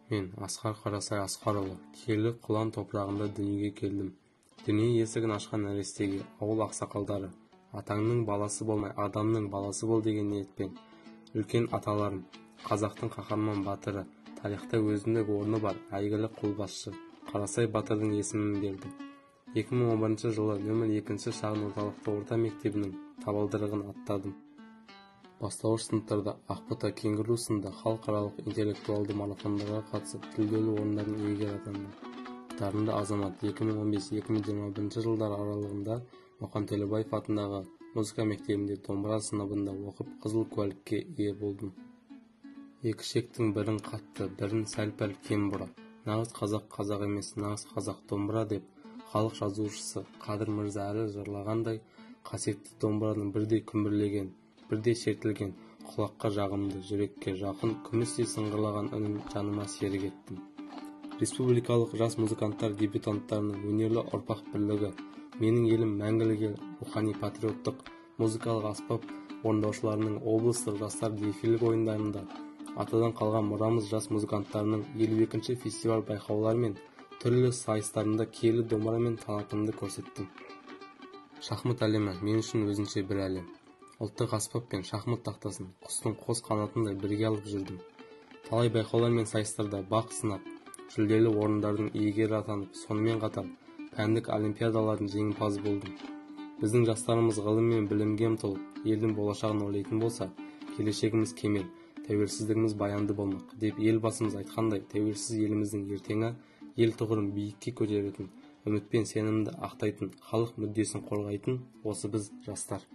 Мен Асқар Қарасай Асқарұлы киелі Құлан топырағында дүниеге келдім. Дүние есігін ашқан нәрестеге ауыл ақсақалдары атаңның баласы болмай адамның баласы бол деген ниетпен үлкен аталарым, қазақтың қаһарман батыры, тарихта өзіндік орны бар әйгілі қолбасшы Қарасай батырдың есімін берді. 2011 жылы нөмір 2 шағын орталықты орта мектебінің табалдырығын аттадым. Бастауыш сыныптарда Ақбота Кеңгіру сынды халықаралық интеллектуалды марафондарға қатысып жүлделі орындардың иегері атандым. Дарынды азамат 2015-2021 жылдар аралығында Мұқан Төлебаев атындағы музыка мектебінде домбыра сыныбында оқып қызыл куәлікке ие болдым. Екі шектің бірін қатты, бірін сәл-пәл кем бұра. Нағыз қазақ емес, нағыз қазақ домбыра деп халық жазушысы Қадыр Мырза әлі жырлағандай, қасиетті домбыраның бірдей күмбірлеген, бірдей шертілген, құлаққа жағымды, жүрекке жақын, күмістей сыңғырлаған үнін жаныма серік еттім. Республикалық жас музыканттар дебютанттарының өнерлі ұрпақ бірлігі, менің елім мәңгілік ел, рухани-патриоттық музыкалық аспап орындаушыларының облыстық жастар дефиле ойындарында атадан қалған мұрамыз жас музыканттарының 52-ші фестиваль байқаулар мен түрлі сайыстарында киелі домбыра мен талантымды көрсеттім. Шахмат әлемі мен үшін өзінше бір әлем. Ұлттық аспап пен шахмат тақтасын құстың қос қанатындай бірге алып жүрдім. Талай байқаулар мен сайыстарда бақ сынап, жүлделі орындардың иегері атанып, сонымен қатар пәндік олимпиадалардың жеңімпазы болдым. Біздің жастарымыз ғылым мен білімге ұмтылып, елдің болашағын ойлайтын болса, келешегіміз кемел, тәуелсіздігіміз баянды болмақ деп елбасымыз айтқандай, тәуелсіз еліміздің ертеңі ел тұғырын биікке көтеретін, үмітпен сенімді ақтайтын, халық мүддесін қорғайтын осы біз жастар.